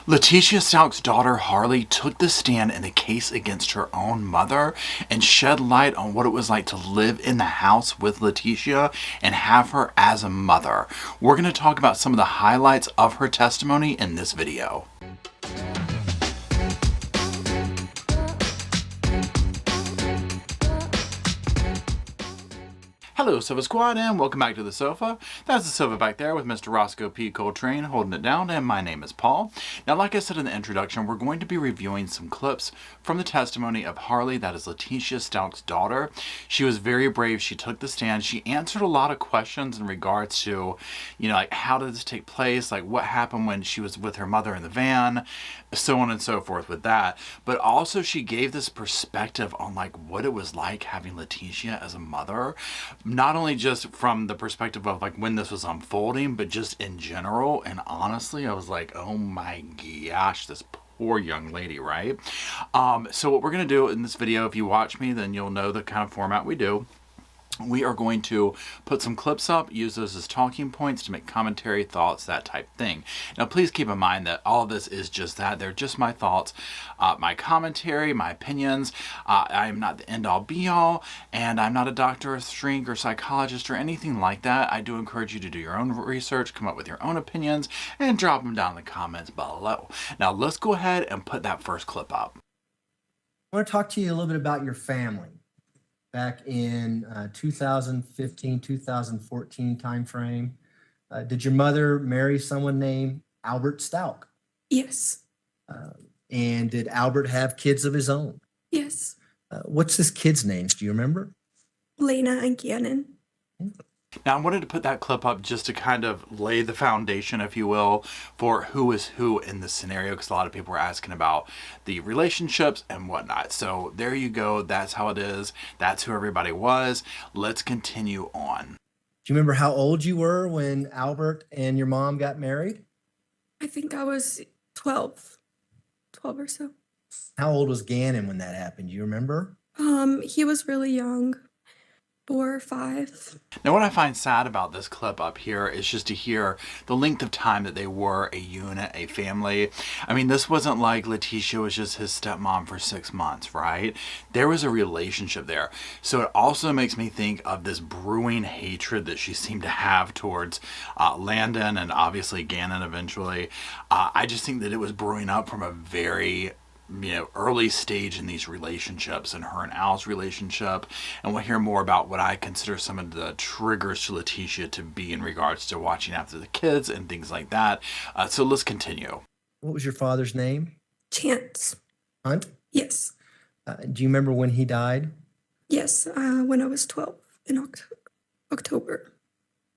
Leticia Stout daughter Harley took the stand in the case against her own mother and shed light on what it was like to live in the house with Leticia and have her as a mother. We're going to talk about some of the highlights of her testimony in this video. Hello, Sofa Squad, and welcome back to the sofa. That's the sofa back there with Mr. Roscoe P. Coltrane holding it down, and my name is Paul. Now, like I said in the introduction, we're going to be reviewing some clips from the testimony of Harley, that is Leticia Stout's daughter. She was very brave. She took the stand. She answered a lot of questions in regards to, like how did this take place? Like what happened when she was with her mother in the van, so on and so forth with that. But also she gave this perspective on like what it was like having Leticia as a mother. Not only just from the perspective of like when this was unfolding, but just in general. And honestly, I was like, oh my gosh, this poor young lady, right? So what we're going to do in this video, if you watch me, then you'll know the kind of format we do. We are going to put some clips up, use those as talking points to make commentary, thoughts, that type thing. Now, please keep in mind that all of this is just that. They're just my thoughts, my commentary, my opinions. I am not the end-all, be-all, and I'm not a doctor, or shrink, or psychologist, or anything like that. I do encourage you to do your own research, come up with your own opinions, and drop them down in the comments below. Now, let's go ahead and put that first clip up. I want to talk to you a little bit about your family. Back in 2015, 2014 timeframe, did your mother marry someone named Albert Stout? Yes. And did Albert have kids of his own? Yes. What's his kids' names? Do you remember? Lena and Gannon. Now, I wanted to put that clip up just to kind of lay the foundation, if you will, for who is who in this scenario, because a lot of people were asking about the relationships and whatnot. So there you go. That's how it is. That's who everybody was. Let's continue on. Do you remember how old you were when Albert and your mom got married? I think I was 12 or so. How old was Gannon when that happened? Do you remember? He was really young. 4 or 5. Now, what I find sad about this clip up here is just to hear the length of time that they were a unit, a family. I mean, this wasn't like Leticia was just his stepmom for 6 months, right? There was a relationship there. So it also makes me think of this brewing hatred that she seemed to have towards Landon and obviously Gannon eventually. I just think that it was brewing up from a very early stage in these relationships, and her and Al's relationship, and we'll hear more about what I consider some of the triggers to Leticia to be in regards to watching after the kids and things like that. So let's continue. What was your father's name? Chance. Hunt? Yes. Do you remember when he died? Yes, when I was 12 in October.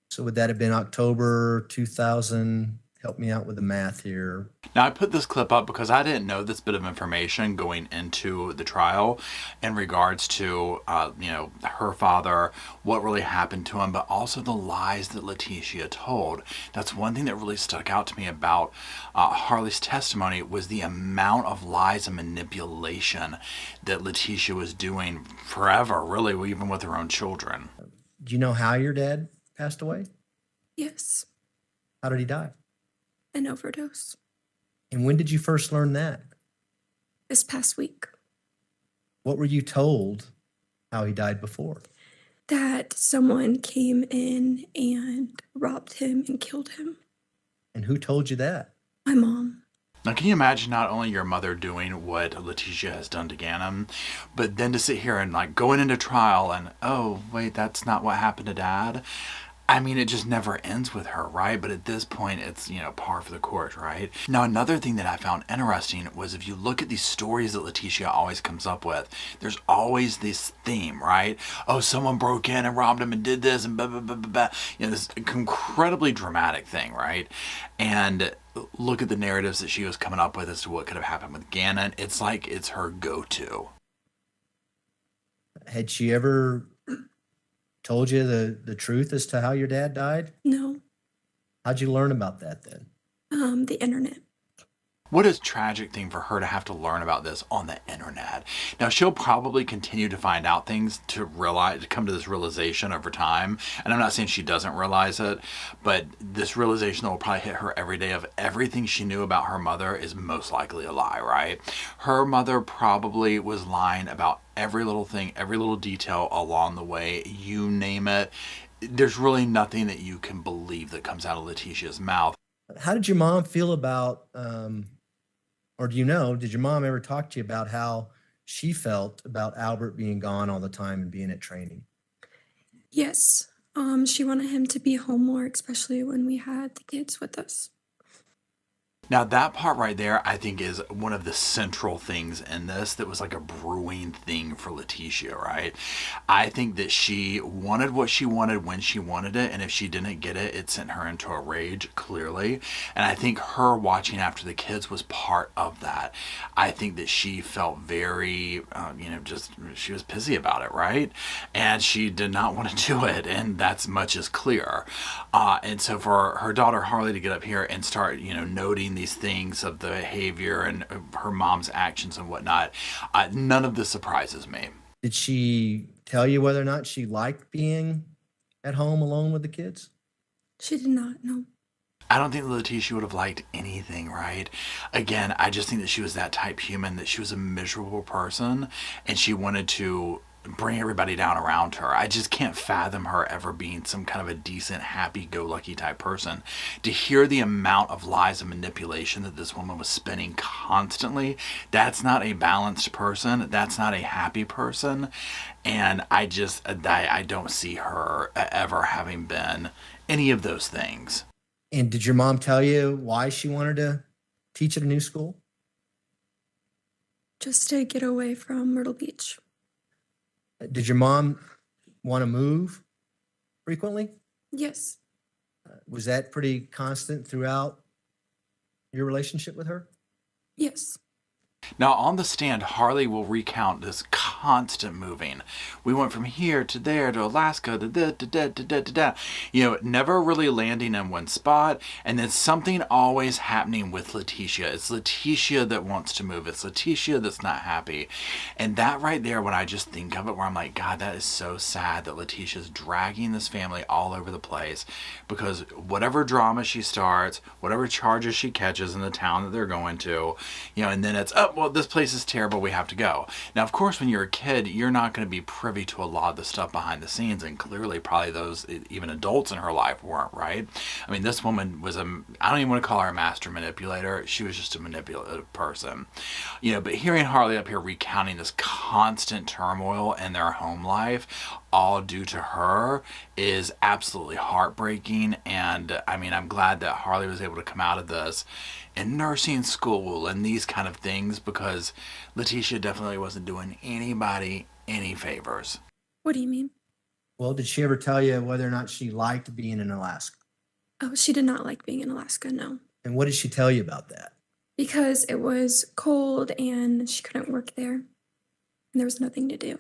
So would that have been October 2000? Help me out with the math here. Now, I put this clip up because I didn't know this bit of information going into the trial in regards to, her father, what really happened to him, but also the lies that Leticia told. That's one thing that really stuck out to me about Harley's testimony was the amount of lies and manipulation that Leticia was doing forever, really, even with her own children. Do you know how your dad passed away? Yes. How did he die? An overdose. And when did you first learn that? This past week. What were you told how he died before? That someone came in and robbed him and killed him. And who told you that? My mom. Now, can you imagine not only your mother doing what Leticia has done to Gannon, but then to sit here and like going into trial and, oh, wait, that's not what happened to Dad? I mean, it just never ends with her, right? But at this point, it's, par for the course, right? Now, another thing that I found interesting was if you look at these stories that Leticia always comes up with, there's always this theme, right? Oh, someone broke in and robbed him and did this and blah, blah, blah, blah, blah. This incredibly dramatic thing, right? And look at the narratives that she was coming up with as to what could have happened with Gannon. It's like it's her go-to. Had she ever told you the truth as to how your dad died? No. How'd you learn about that then? The internet. What a tragic thing for her to have to learn about this on the internet. Now, she'll probably continue to find out things to come to this realization over time. And I'm not saying she doesn't realize it, but this realization that will probably hit her every day of everything she knew about her mother is most likely a lie, right? Her mother probably was lying about every little thing, every little detail along the way, you name it. There's really nothing that you can believe that comes out of Leticia's mouth. How did your mom feel about, or do you know, did your mom ever talk to you about how she felt about Albert being gone all the time and being at training? Yes. She wanted him to be home more, especially when we had the kids with us. Now, that part right there, I think, is one of the central things in this that was like a brewing thing for Leticia, right? I think that she wanted what she wanted when she wanted it, and if she didn't get it, it sent her into a rage, clearly. And I think her watching after the kids was part of that. I think that she felt very, she was pissy about it, right? And she did not want to do it, and that's much as clear. And so for her daughter Harley to get up here and start, noting these things of the behavior and her mom's actions and whatnot, none of this surprises me. Did she tell you whether or not she liked being at home alone with the kids? She did not, no. I don't think Leticia would have liked anything, right? Again, I just think that she was that type human, that she was a miserable person and she wanted to bring everybody down around her. I just can't fathom her ever being some kind of a decent, happy-go-lucky type person. To hear the amount of lies and manipulation that this woman was spinning constantly, that's not a balanced person. That's not a happy person. And I don't see her ever having been any of those things. And did your mom tell you why she wanted to teach at a new school? Just to get away from Myrtle Beach. Did your mom want to move frequently? Yes. Was that pretty constant throughout your relationship with her? Yes. Now, on the stand, Harley will recount this constant moving. We went from here to there to Alaska to da. Never really landing in one spot, and then something always happening with Leticia. It's Leticia that wants to move. It's Leticia that's not happy. And that right there, when I just think of it, where I'm like, God, that is so sad that Leticia's dragging this family all over the place because whatever drama she starts, whatever charges she catches in the town that they're going to, and then it's, oh, well, this place is terrible, we have to go. Now, of course, when you're a kid, you're not going to be privy to a lot of the stuff behind the scenes, and clearly probably those, even adults in her life weren't, right? I mean, this woman was I don't even want to call her a master manipulator. She was just a manipulative person. But hearing Harley up here recounting this constant turmoil in their home life, all due to her, is absolutely heartbreaking. And I mean, I'm glad that Harley was able to come out of this in nursing school and these kind of things, because Leticia definitely wasn't doing anybody any favors. What do you mean? Well, did she ever tell you whether or not she liked being in Alaska? Oh, she did not like being in Alaska, no. And what did she tell you about that? Because it was cold and she couldn't work there. And there was nothing to do.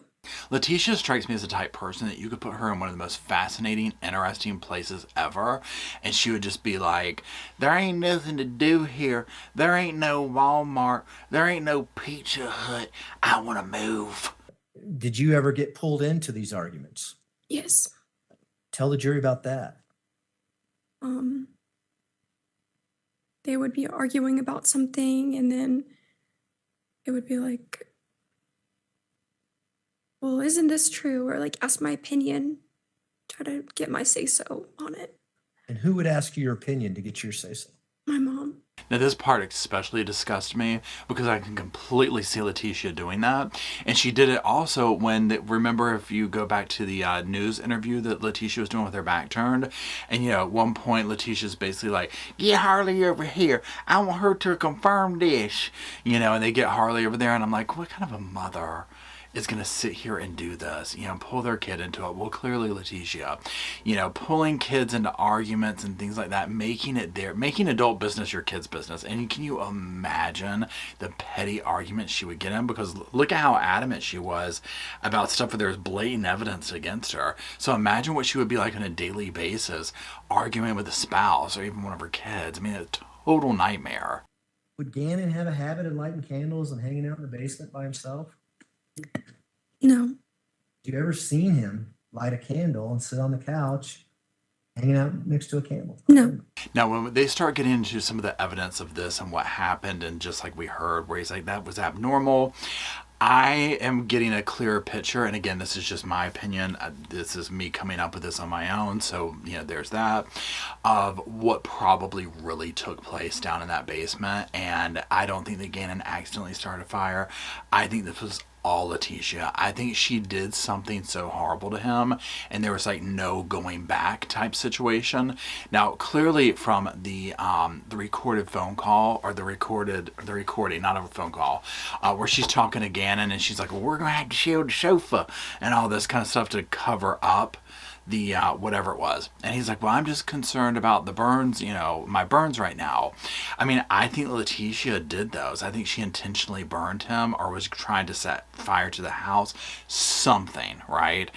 Leticia strikes me as the type person that you could put her in one of the most fascinating, interesting places ever, and she would just be like, there ain't nothing to do here. There ain't no Walmart. There ain't no Pizza Hut. I want to move. Did you ever get pulled into these arguments? Yes. Tell the jury about that. They would be arguing about something, and then it would be like, well, isn't this true? Or like, ask my opinion, try to get my say-so on it. And who would ask you your opinion to get your say-so? My mom. Now, this part especially disgusts me because I can completely see Leticia doing that. And she did it also remember if you go back to the news interview that Leticia was doing with her back turned. And, at one point, Leticia's basically like, get Harley over here. I want her to confirm this. And they get Harley over there. And I'm like, what kind of a mother is going to sit here and do this, pull their kid into it? Well, clearly Leticia, pulling kids into arguments and things like that, making adult business your kid's business. And can you imagine the petty arguments she would get in? Because look at how adamant she was about stuff where there's blatant evidence against her. So imagine what she would be like on a daily basis, arguing with a spouse or even one of her kids. I mean, a total nightmare. Would Gannon have a habit of lighting candles and hanging out in the basement by himself? No. Have you ever seen him light a candle and sit on the couch hanging out next to a candle? No. Now, when they start getting into some of the evidence of this and what happened, and just like we heard, where he's like, that was abnormal, I am getting a clearer picture. And again, this is just my opinion. This is me coming up with this on my own. So, there's that, of what probably really took place down in that basement. And I don't think that Gannon accidentally started a fire. I think this was all Leticia. I think she did something so horrible to him, and there was like no going back type situation. Now, clearly from the recorded phone call, or the recording, not a phone call, where she's talking to Gannon, and she's like, well, we're gonna have to shield the sofa and all this kind of stuff to cover up the whatever it was. And he's like, well, I'm just concerned about the burns, my burns right now. I mean, I think Leticia did those. I think she intentionally burned him, or was trying to set fire to the house, something, right?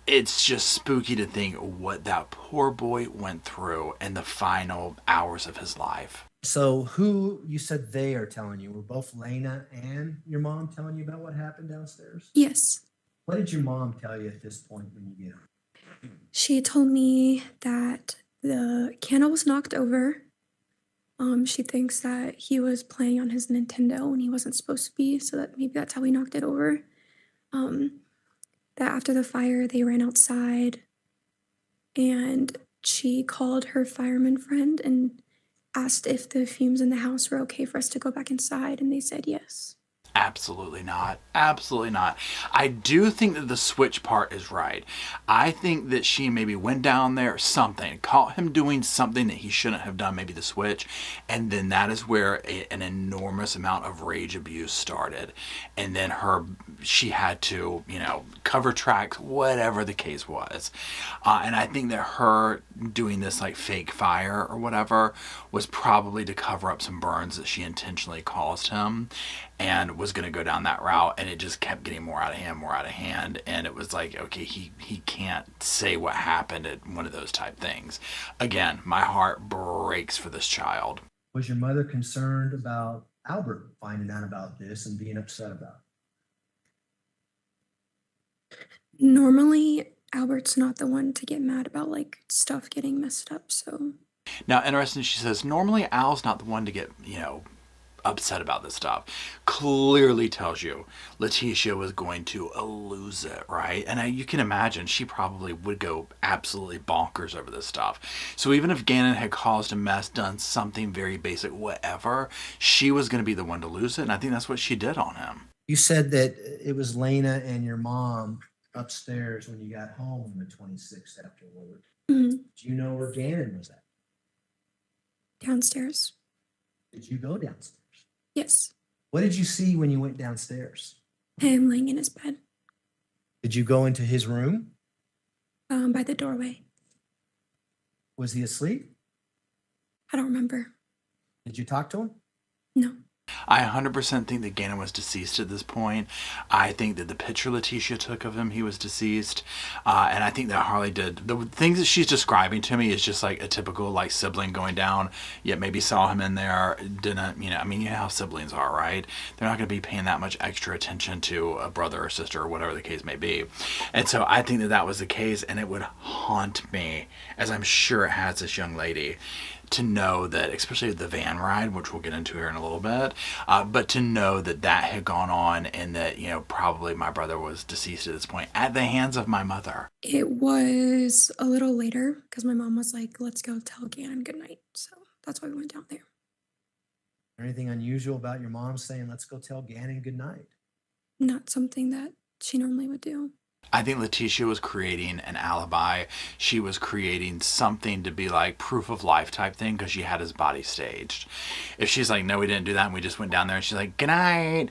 It's just spooky to think what that poor boy went through in the final hours of his life. So who, you said they are telling you? Were both Lena and your mom telling you about what happened downstairs? Yes. What did your mom tell you at this point when you get home? She told me that the candle was knocked over. She thinks that he was playing on his Nintendo when he wasn't supposed to be, so that maybe that's how he knocked it over. That after the fire, they ran outside, and she called her fireman friend and asked if the fumes in the house were okay for us to go back inside, and they said yes. Absolutely not. Absolutely not. I do think that the switch part is right. I think that she maybe went down there, something, caught him doing something that he shouldn't have done, maybe the switch, and then that is where an enormous amount of rage abuse started. And then she had to, cover tracks, whatever the case was. And I think that her doing this like fake fire or whatever was probably to cover up some burns that she intentionally caused him, and was going to go down that route, and it just kept getting more out of hand, and it was like, okay, he can't say what happened at one of those type things. Again, my heart breaks for this child. Was your mother concerned about Albert finding out about this and being upset about it? Normally, Albert's not the one to get mad about like stuff getting messed up, so. Now, interesting, she says, normally Al's not the one to get, upset about this stuff. Clearly tells you Leticia was going to lose it, right? And you can imagine she probably would go absolutely bonkers over this stuff. So even if Gannon had caused a mess, done something very basic, whatever, she was going to be the one to lose it, and I think that's what she did on him. You said that it was Lena and your mom upstairs when you got home on the 26th afterward. Mm-hmm. Do you know where Gannon was at? Downstairs. Did you go downstairs? Yes. What did you see when you went downstairs? Him laying in his bed. Did you go into his room? By the doorway. Was he asleep? I don't remember. Did you talk to him? No. I 100% think that Gannon was deceased at this point. I think that the picture Leticia took of him, he was deceased. And I think that Harley did. The things that she's describing to me is just like a typical like sibling going down, yet maybe saw him in there, didn't, you know how siblings are, right? They're not going to be paying that much extra attention to a brother or sister or whatever the case may be. And so I think that that was the case, and it would haunt me, as I'm sure it has this young lady, to know that, especially the van ride, which we'll get into here in a little bit, but to know that that had gone on, and that, probably my brother was deceased at this point at the hands of my mother. It was a little later because my mom was like, let's go tell Gannon goodnight. So that's why we went down there. Anything unusual about your mom saying, let's go tell Gannon goodnight? Not something that she normally would do. I think Leticia was creating an alibi. She was creating something to be like proof of life type thing, because she had his body staged. If she's like, no, we didn't do that, and we just went down there, and she's like, good night,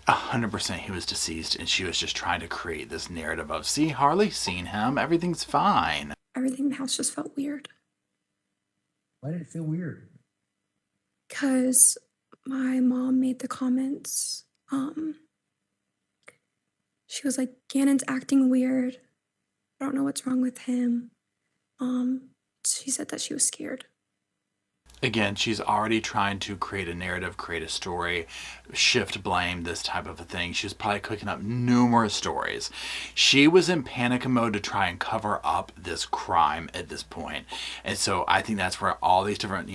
100% he was deceased, and she was just trying to create this narrative of, see, Harley's seen him, everything's fine. Everything in the house just felt weird. Why did it feel weird? Because my mom made the comments, she was like, Gannon's acting weird. I don't know what's wrong with him. She said that she was scared. Again, she's already trying to create a narrative, create a story, shift blame, this type of a thing. She was probably cooking up numerous stories. She was in panic mode to try and cover up this crime at this point. And so I think that's where all these different,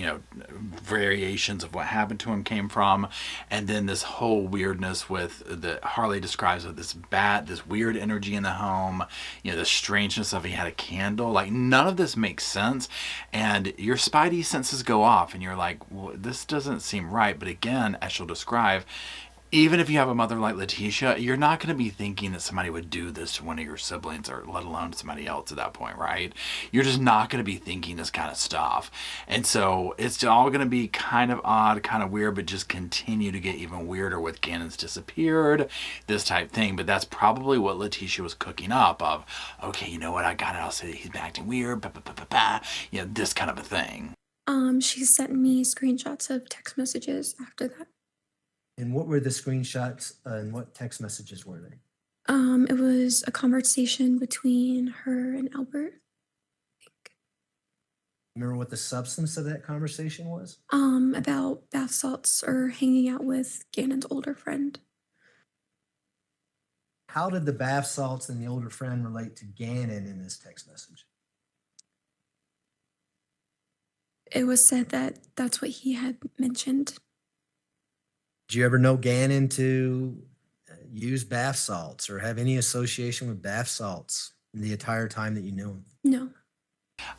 variations of what happened to him came from. And then this whole weirdness with the Harley describes with this weird energy in the home, the strangeness of he had a candle. Like, none of this makes sense. And your spidey senses go off. And you're like, well, this doesn't seem right. But again, as she'll describe, even if you have a mother like Leticia, you're not going to be thinking that somebody would do this to one of your siblings, or let alone somebody else at that point, right? You're just not going to be thinking this kind of stuff. And so it's all going to be kind of odd, kind of weird, but just continue to get even weirder with Gannon's disappeared, this type thing. But that's probably what Leticia was cooking up of, okay, you know what, I got it. I'll say he's been acting weird, this kind of a thing. She sent me screenshots of text messages after that. And what were the screenshots and what text messages were they? It was a conversation between her and Albert, I think. Remember what the substance of that conversation was? About bath salts or hanging out with Gannon's older friend. How did the bath salts and the older friend relate to Gannon in this text message? It was said that that's what he had mentioned. Did you ever know Gannon to use bath salts or have any association with bath salts in the entire time that you knew him? No.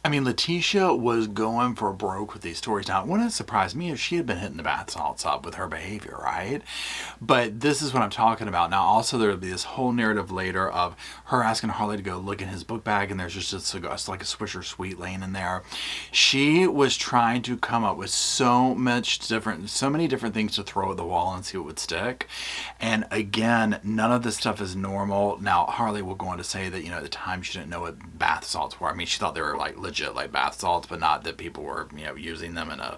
I mean, Leticia was going for broke with these stories. Now, it wouldn't surprise me if she had been hitting the bath salts up with her behavior, right? But this is what I'm talking about. Now, also, there would be this whole narrative later of her asking Harley to go look in his book bag, and there's just like a Swisher Sweet laying in there. She was trying to come up with so many different things to throw at the wall and see what would stick. And again, none of this stuff is normal. Now, Harley will go on to say that, at the time she didn't know what bath salts were. I mean, she thought they were like legit like bath salts, but not that people were using them in a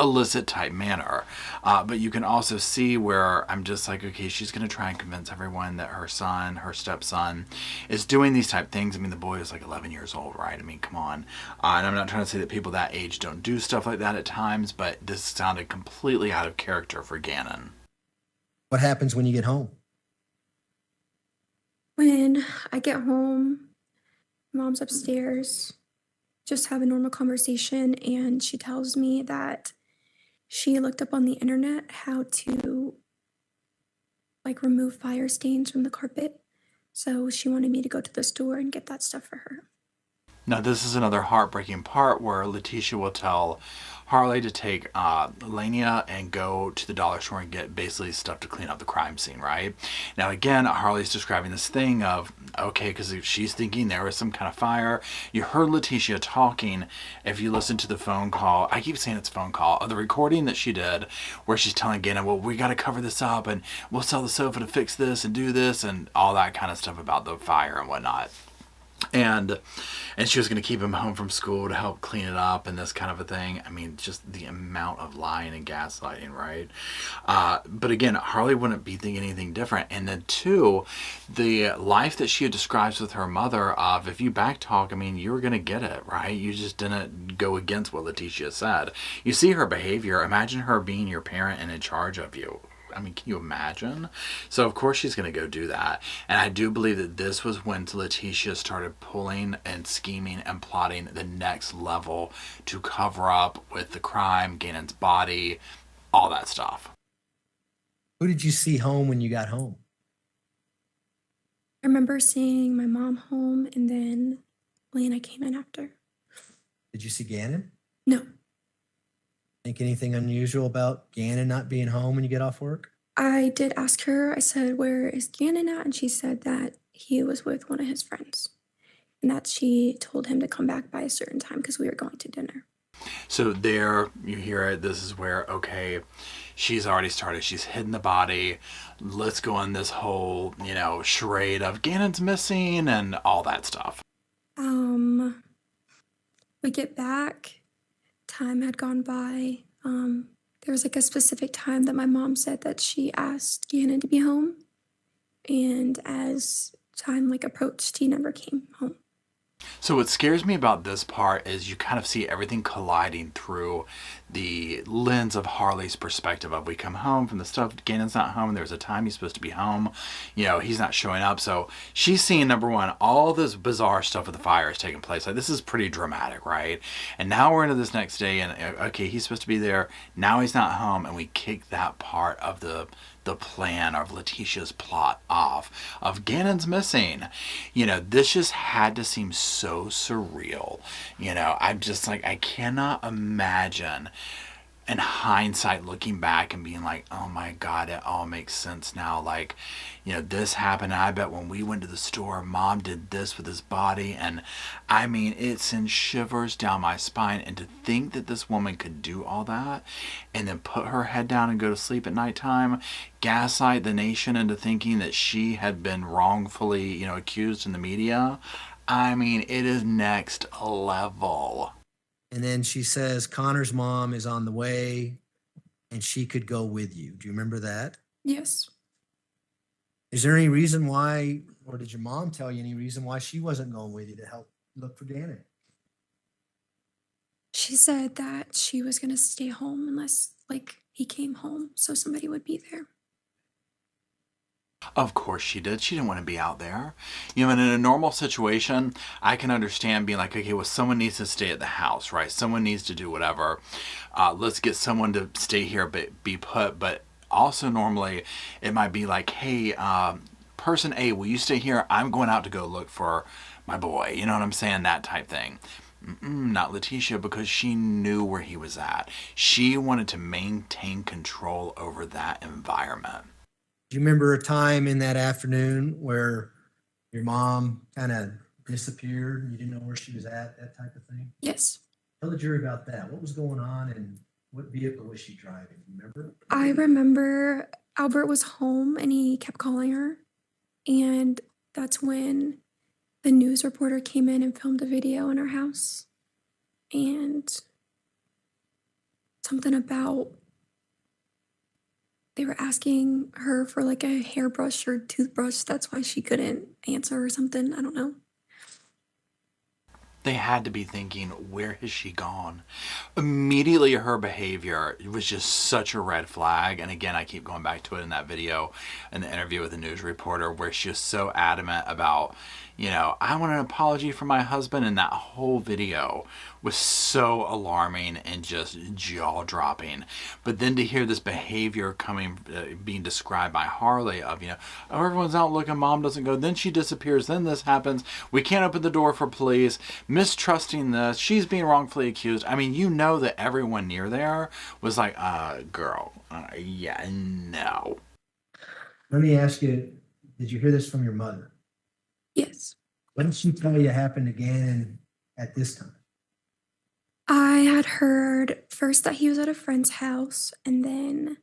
illicit type manner. But you can also see where I'm just like, okay, she's going to try and convince everyone that her stepson is doing these type things. I mean, the boy is like 11 years old, right? I mean, come on. And I'm not trying to say that people that age don't do stuff like that at times, but this sounded completely out of character for Gannon. What happens when you get home? When I get home, Mom's upstairs, just have a normal conversation, and she tells me that she looked up on the internet how to remove fire stains from the carpet. So she wanted me to go to the store and get that stuff for her. Now, this is another heartbreaking part where Leticia will tell Harley to take Letecia and go to the dollar store and get basically stuff to clean up the crime scene, right? Now, again, Harley's describing this thing of, okay, because she's thinking there was some kind of fire. You heard Leticia talking, if you listen to the phone call, I keep saying it's phone call, the recording that she did, where she's telling Gannon, well, we got to cover this up, and we'll sell the sofa to fix this and do this, and all that kind of stuff about the fire and whatnot. And she was going to keep him home from school to help clean it up and this kind of a thing. I mean, just the amount of lying and gaslighting, right? But again, Harley wouldn't be thinking anything different. And then two, the life that she describes with her mother of, if you backtalk, I mean, you were going to get it, right? You just didn't go against what Leticia said. You see her behavior. Imagine her being your parent and in charge of you. I mean, can you imagine? So, of course, she's going to go do that. And I do believe that this was when Leticia started pulling and scheming and plotting the next level to cover up with the crime, Gannon's body, all that stuff. Who did you see home when you got home? I remember seeing my mom home, and then Lena came in after. Did you see Gannon? No. Think anything unusual about Gannon not being home when you get off work? I did ask her, I said, where is Gannon at? And she said that he was with one of his friends, and that she told him to come back by a certain time because we were going to dinner. So there, you hear it. This is where, okay, she's already started. She's hidden the body. Let's go on this whole, charade of Gannon's missing and all that stuff. We get back. Time had gone by. There was a specific time that my mom said that she asked Gannon to be home. And as time approached, he never came home. So what scares me about this part is you kind of see everything colliding through the lens of Harley's perspective of we come home from the stuff, Gannon's not home, there's a time he's supposed to be home, he's not showing up. So she's seeing, number one, all this bizarre stuff with the fire is taking place. Like, this is pretty dramatic, right? And now we're into this next day, and okay, he's supposed to be there, now he's not home, and we kick that part of the plan of Leticia's plot off, of Gannon's missing. This just had to seem so surreal. I'm just like, I cannot imagine in hindsight looking back and being like, oh my God, it all makes sense now. Like, this happened. I bet when we went to the store, Mom did this with his body. And I mean, it sends shivers down my spine. And to think that this woman could do all that and then put her head down and go to sleep at nighttime, gaslight the nation into thinking that she had been wrongfully, accused in the media. I mean, it is next level. And then she says, Connor's mom is on the way and she could go with you. Do you remember that? Yes. Is there any reason why, or did your mom tell you any reason why she wasn't going with you to help look for Gannon? She said that she was going to stay home unless, he came home, so somebody would be there. Of course she did. She didn't want to be out there. And in a normal situation, I can understand being like, okay, well, someone needs to stay at the house, right? Someone needs to do whatever. Let's get someone to stay here, but be put. But also normally it might be like, hey, person A, will you stay here? I'm going out to go look for my boy. You know what I'm saying? That type thing. Not Leticia, because she knew where he was at. She wanted to maintain control over that environment. Do you remember a time in that afternoon where your mom kind of disappeared and you didn't know where she was at, that type of thing? Yes. Tell the jury about that. What was going on and what vehicle was she driving? Remember? I remember Albert was home and he kept calling her. And that's when the news reporter came in and filmed a video in our house. And something about they were asking her for a hairbrush or toothbrush. That's why she couldn't answer or something. I don't know. They had to be thinking, where has she gone? Immediately her behavior was just such a red flag. And again, I keep going back to it in that video, in the interview with the news reporter, where she was so adamant about, I want an apology from my husband. And that whole video was so alarming and just jaw-dropping. But then to hear this behavior being described by Harley of, oh, everyone's out looking, Mom doesn't go, then she disappears, then this happens, we can't open the door for police, mistrusting this, she's being wrongfully accused. I mean, that everyone near there was like, girl, yeah, no. Let me ask you, did you hear this from your mother? Yes. What did she tell you happened to Gannon at this time? I had heard first that he was at a friend's house, and then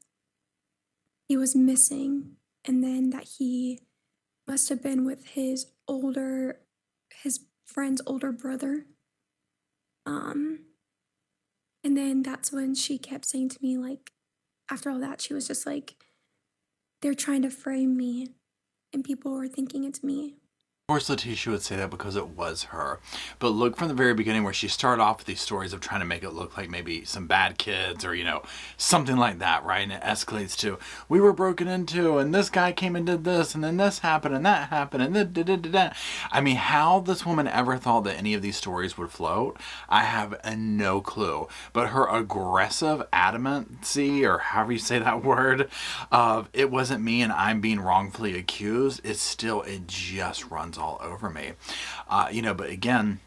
he was missing, and then that he must have been with his friend's older brother. And then that's when she kept saying to me, after all that, she was just like, they're trying to frame me, and people were thinking it's me. Of course, Leticia would say that because it was her. But look from the very beginning where she started off with these stories of trying to make it look like maybe some bad kids or, something like that, right? And it escalates to, we were broken into and this guy came and did this and then this happened and that happened and da-da-da-da-da. I mean, how this woman ever thought that any of these stories would float, I have no clue. But her aggressive adamancy, or however you say that word, of it wasn't me and I'm being wrongfully accused, it just runs all over me. But again,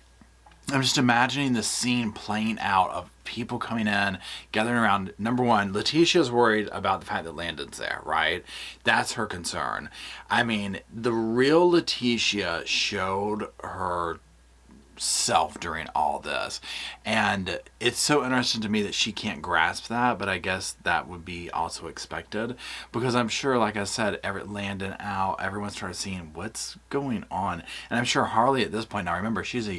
I'm just imagining the scene playing out of people coming in, gathering around. Number one, Leticia's worried about the fact that Landon's there, right? That's her concern. I mean, the real Leticia showed her self during all this, and it's so interesting to me that she can't grasp that, but I guess that would be also expected, because I'm sure, like I said, Landon out, everyone started seeing what's going on, and I'm sure Harley at this point, now remember, she's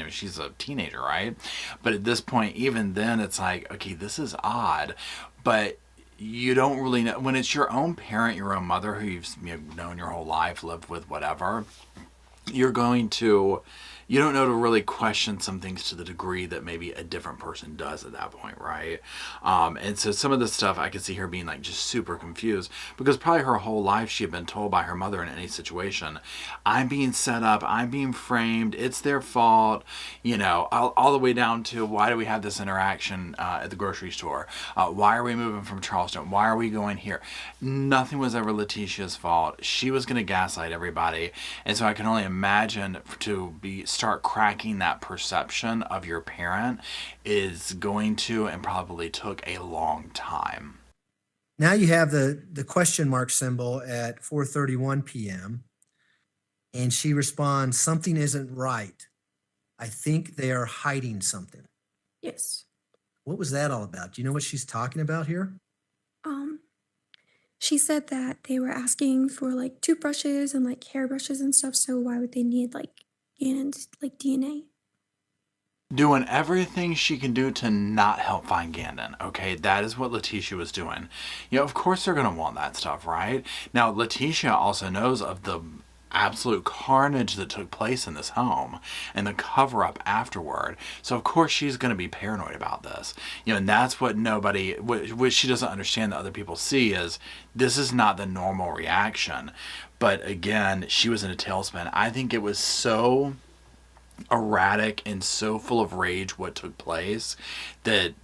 she's a teenager, right? But at this point, even then, it's like, okay, this is odd, but you don't really know when it's your own parent, your own mother who you've known your whole life, lived with, whatever. You're going to You don't know to really question some things to the degree that maybe a different person does at that point, right? And so some of the stuff I could see her being like just super confused because probably her whole life she had been told by her mother in any situation, I'm being set up, I'm being framed, it's their fault, all the way down to why do we have this interaction at the grocery store? Why are we moving from Charleston? Why are we going here? Nothing was ever Leticia's fault. She was going to gaslight everybody. And so I can only imagine to start cracking that perception of your parent is going to and probably took a long time. Now you have the question mark symbol at 4:31 p.m. and she responds, "Something isn't right. I think they are hiding something." Yes. What was that all about? Do you know what she's talking about here? Um, she said that they were asking for like toothbrushes and like hairbrushes and stuff. So why would they need like Gannon's like DNA? Doing everything she can do to not help find Gannon. Okay, that is what Leticia was doing. Of course they're going to want that stuff, right? Now, Leticia also knows of the absolute carnage that took place in this home and the cover up afterward. So of course she's going to be paranoid about this. And that's what what she doesn't understand that other people see is this is not the normal reaction. But again, she was in a tailspin. I think it was so erratic and so full of rage what took place that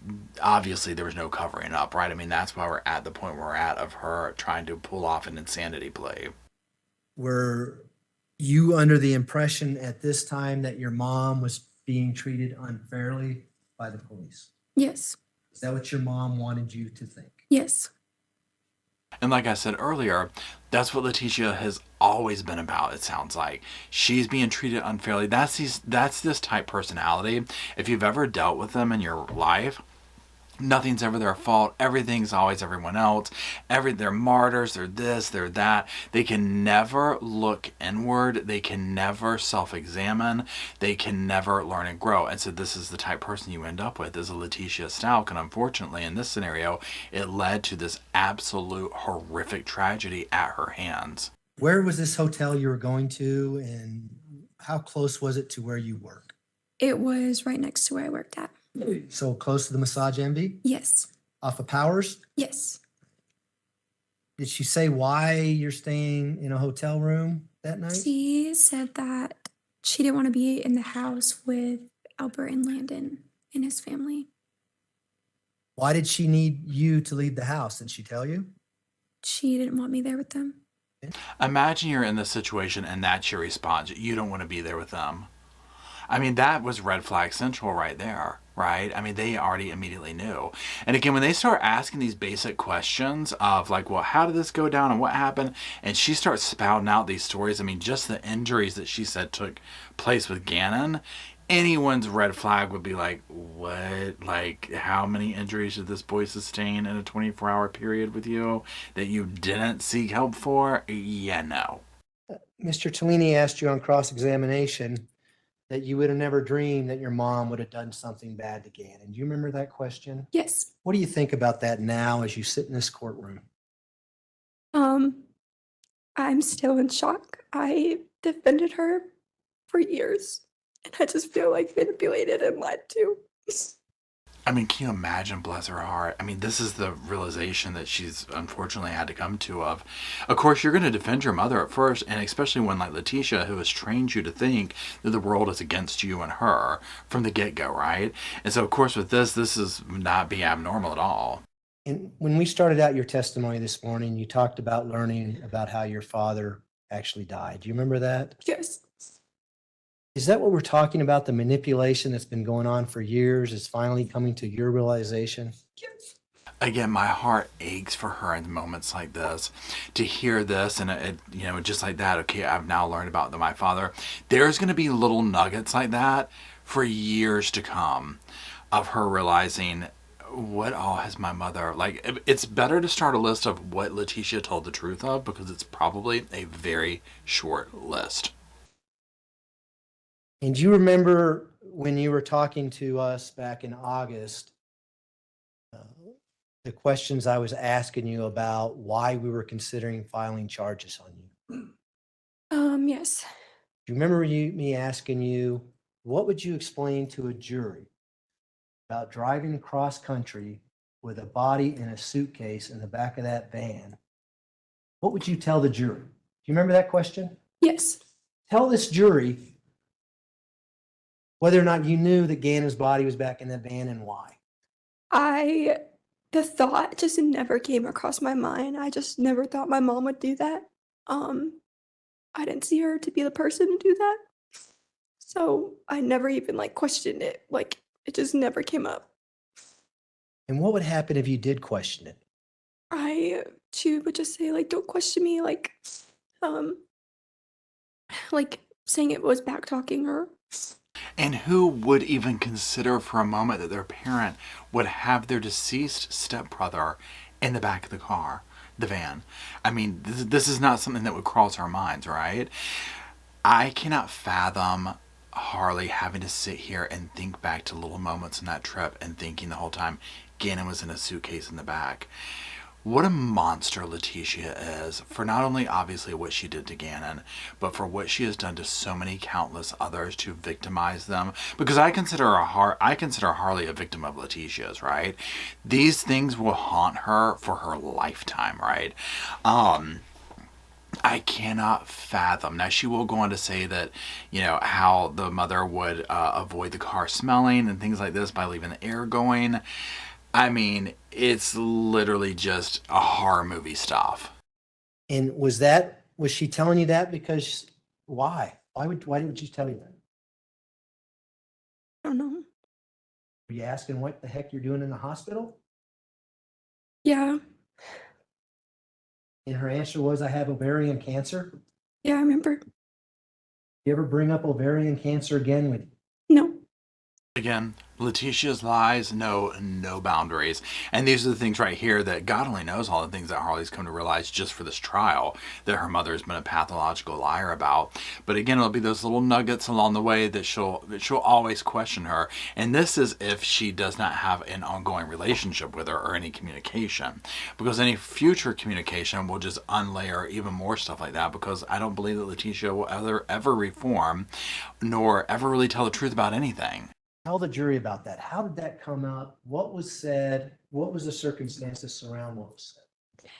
obviously there was no covering up, right? I mean, that's why we're at the point we're at of her trying to pull off an insanity play. Were you under the impression at this time that your mom was being treated unfairly by the police? Yes. Is that what your mom wanted you to think? Yes. And like I said earlier, that's what Leticia has always been about, it sounds like. She's being treated unfairly. That's this type personality. If you've ever dealt with them in your life, nothing's ever their fault. Everything's always everyone else. They're martyrs. They're this. They're that. They can never look inward. They can never self-examine. They can never learn and grow. And so this is the type of person you end up with is a Leticia Stalk. And unfortunately, in this scenario, it led to this absolute horrific tragedy at her hands. Where was this hotel you were going to, and how close was it to where you work? It was right next to where I worked at. So close to the Massage Envy? Yes. Off of Powers? Yes. Did she say why you're staying in a hotel room that night? She said that she didn't want to be in the house with Albert and Landon and his family. Why did she need you to leave the house? Did she tell you? She didn't want me there with them. Imagine you're in this situation and that's your response. You don't want to be there with them. I mean, that was red flag central right there, right? I mean, they already immediately knew. And again, when they start asking these basic questions of like, well, how did this go down and what happened? And she starts spouting out these stories. I mean, just the injuries that she said took place with Gannon, anyone's red flag would be like, what? Like, how many injuries did this boy sustain in a 24-hour period with you that you didn't seek help for? Yeah, no. Mr. Tellini asked you on cross-examination that you would have never dreamed that your mom would have done something bad to Gannon. Do you remember that question? Yes. What do you think about that now as you sit in this courtroom? I'm still in shock. I defended her for years, and I just feel like manipulated and lied to. I mean, can you imagine, bless her heart? I mean, this is the realization that she's unfortunately had to come to of course, you're going to defend your mother at first, and especially when like Leticia, who has trained you to think that the world is against you and her from the get-go, right? And so, of course, with this is not be abnormal at all. And when we started out your testimony this morning, you talked about learning about how your father actually died. Do you remember that? Yes. Is that what we're talking about? The manipulation that's been going on for years is finally coming to your realization? Yes. Again, my heart aches for her in moments like this. To hear this and it just like that, okay, I've now learned about my father. There's going to be little nuggets like that for years to come of her realizing what all has my mother, like, it's better to start a list of what Leticia told the truth of because it's probably a very short list. And do you remember when you were talking to us back in August, the questions I was asking you about why we were considering filing charges on you? Yes. Do you remember me asking you what would you explain to a jury about driving cross country with a body in a suitcase in the back of that van? What would you tell the jury? Do you remember that question? Yes. Tell this jury whether or not you knew that Gannon's body was back in that van and why. The thought just never came across my mind. I just never thought my mom would do that. I didn't see her to be the person to do that. So I never even like questioned it. Like it just never came up. And what would happen if you did question it? She would just say like, "Don't question me," um, like saying it was back talking her. And who would even consider for a moment that their parent would have their deceased stepbrother in the back of the car, the van? I mean, this is not something that would cross our minds, right? I cannot fathom Harley having to sit here and think back to little moments in that trip and thinking the whole time Gannon was in a suitcase in the back. What a monster Leticia is for not only obviously what she did to Gannon, but for what she has done to so many countless others to victimize them. Because I consider Harley a victim of Leticia's, right? These things will haunt her for her lifetime, right? I cannot fathom. Now, she will go on to say that, how the mother would avoid the car smelling and things like this by leaving the air going. I mean, it's literally just a horror movie stuff. And was she telling you that because why? Why would she tell you that? I don't know. Were you asking what the heck you're doing in the hospital? Yeah. And her answer was, I have ovarian cancer. Yeah, I remember. You ever bring up ovarian cancer again with you? No. Again, Leticia's lies know no boundaries. And these are the things right here that God only knows all the things that Harley's come to realize just for this trial that her mother has been a pathological liar about. But again, it'll be those little nuggets along the way that she'll always question her. And this is if she does not have an ongoing relationship with her or any communication. Because any future communication will just unlayer even more stuff like that, because I don't believe that Leticia will ever reform nor ever really tell the truth about anything. Tell the jury about that. How did that come up? What was said? What was the circumstances surround what was said?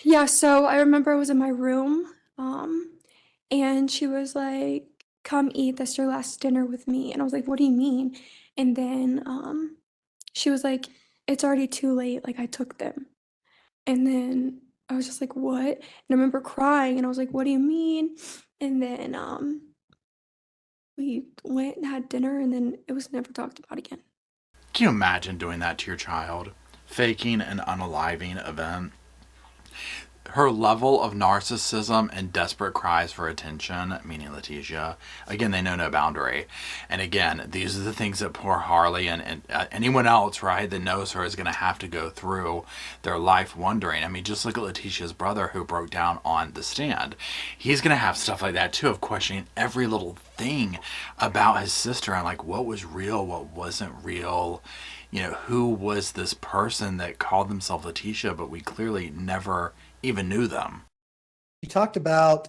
Yeah, so I remember I was in my room, and she was like, "Come eat, that's your last dinner with me." And I was like, "What do you mean?" And then she was like, "It's already too late, like I took them." And then I was just like, "What?" And I remember crying and I was like, "What do you mean?" And then we went and had dinner and then it was never talked about again. Can you imagine doing that to your child? Faking an unaliving event? Her level of narcissism and desperate cries for attention, meaning Leticia, again, they know no boundary. And again, these are the things that poor Harley and anyone else, right, that knows her is going to have to go through their life wondering. I mean, just look at Leticia's brother who broke down on the stand. He's going to have stuff like that too, of questioning every little thing about his sister and like what was real, what wasn't real. Who was this person that called themselves Leticia, but we clearly never even knew them. You talked about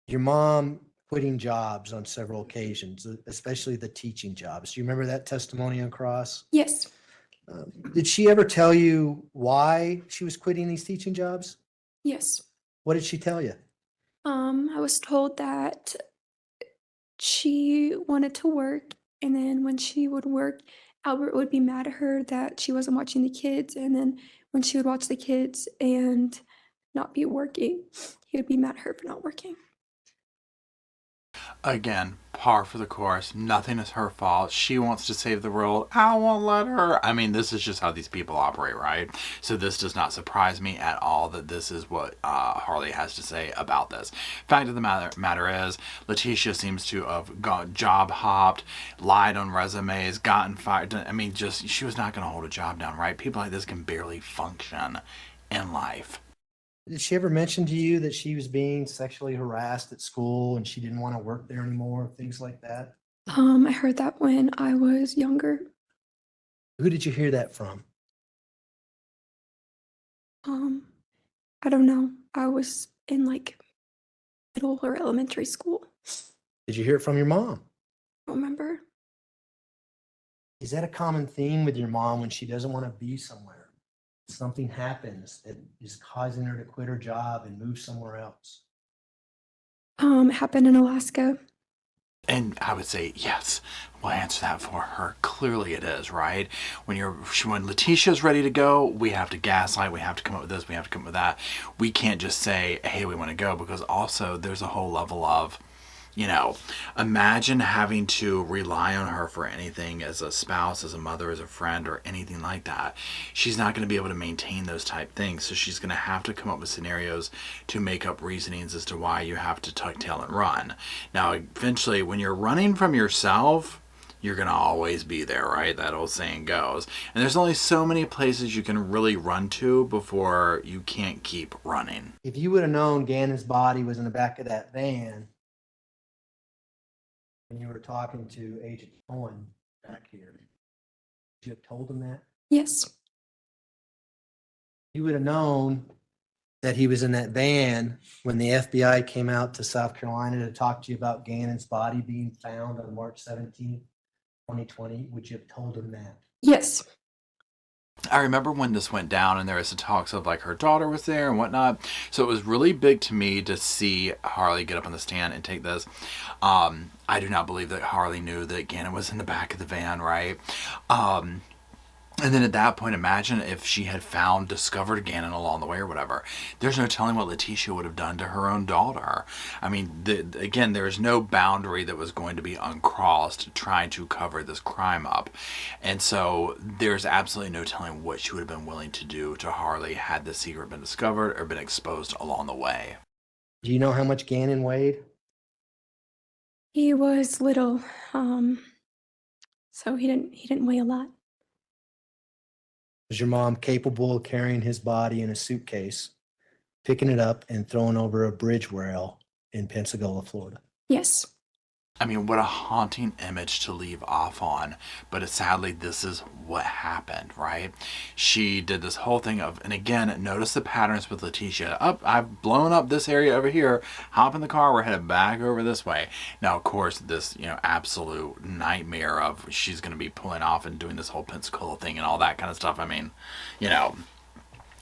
your mom quitting jobs on several occasions, especially the teaching jobs. Do you remember that testimony on cross? Yes. Did she ever tell you why she was quitting these teaching jobs? Yes. What did she tell you? I was told that she wanted to work, and then when she would work, Albert would be mad at her that she wasn't watching the kids, and then when she would watch the kids and not be working, he would be mad at her for not working. Again, par for the course. Nothing is her fault. She wants to save the world. I won't let her. I mean, this is just how these people operate, right? So this does not surprise me at all that this is what Harley has to say about this. Fact of the matter is, Leticia seems to have job hopped, lied on resumes, gotten fired. I mean, just she was not going to hold a job down, right? People like this can barely function in life. Did she ever mention to you that she was being sexually harassed at school and she didn't want to work there anymore, things like that? I heard that when I was younger. Who did you hear that from? I don't know. I was in like middle or elementary school. Did you hear it from your mom? I don't remember. Is that a common theme with your mom when she doesn't want to be somewhere? Something happens that is causing her to quit her job and move somewhere else. It happened in Alaska. And I would say yes. We'll answer that for her. Clearly, it is right. When Leticia's ready to go, we have to gaslight. We have to come up with this. We have to come up with that. We can't just say, "Hey, we want to go," because also there's a whole level of, imagine having to rely on her for anything as a spouse, as a mother, as a friend, or anything like that. She's not going to be able to maintain those type things. So she's going to have to come up with scenarios to make up reasonings as to why you have to tuck tail and run. Now, eventually, when you're running from yourself, you're going to always be there, right? That old saying goes. And there's only so many places you can really run to before you can't keep running. If you would have known Gannon's body was in the back of that van, when you were talking to Agent Cohen back here, did you have told him that? Yes. You would have known that he was in that van when the FBI came out to South Carolina to talk to you about Gannon's body being found on March 17th, 2020. Would you have told him that? Yes. I remember when this went down and there was the talks of like her daughter was there and whatnot. So it was really big to me to see Harley get up on the stand and take this. I do not believe that Harley knew that Gannon was in the back of the van, right? And then at that point, imagine if she had discovered Gannon along the way or whatever. There's no telling what Leticia would have done to her own daughter. I mean, again, there's no boundary that was going to be uncrossed trying to cover this crime up. And so there's absolutely no telling what she would have been willing to do to Harley had the secret been discovered or been exposed along the way. Do you know how much Gannon weighed? He was little, so he didn't weigh a lot. Was your mom capable of carrying his body in a suitcase, picking it up and throwing over a bridge rail in Pensacola, Florida? Yes. I mean, what a haunting image to leave off on. But sadly, this is what happened, right? She did this whole thing of, and again, notice the patterns with Leticia. I've blown up this area over here. Hop in the car. We're headed back over this way. Now, of course, this, absolute nightmare of she's going to be pulling off and doing this whole Pensacola thing and all that kind of stuff. I mean,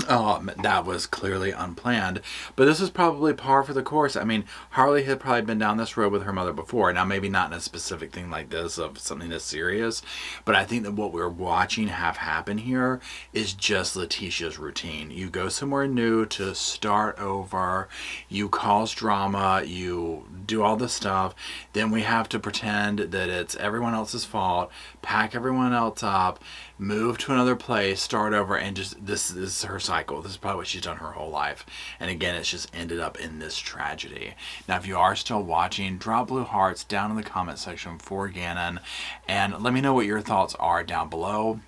that was clearly unplanned, but this is probably par for the course. I mean, Harley had probably been down this road with her mother before. Now, maybe not in a specific thing like this of something that's serious, but I think that what we're watching have happen here is just Leticia's routine. You go somewhere new to start over, you cause drama, you do all this stuff, then we have to pretend that it's everyone else's fault, pack everyone else up, move to another place, start over, and just this is her cycle. This is probably what she's done her whole life. And again, it's just ended up in this tragedy. Now, if you are still watching, drop blue hearts down in the comment section for Gannon, and let me know what your thoughts are down below.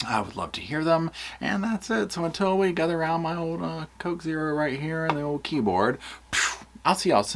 I would love to hear them. And that's it. So until we gather around my old Coke Zero right here and the old keyboard, I'll see y'all soon.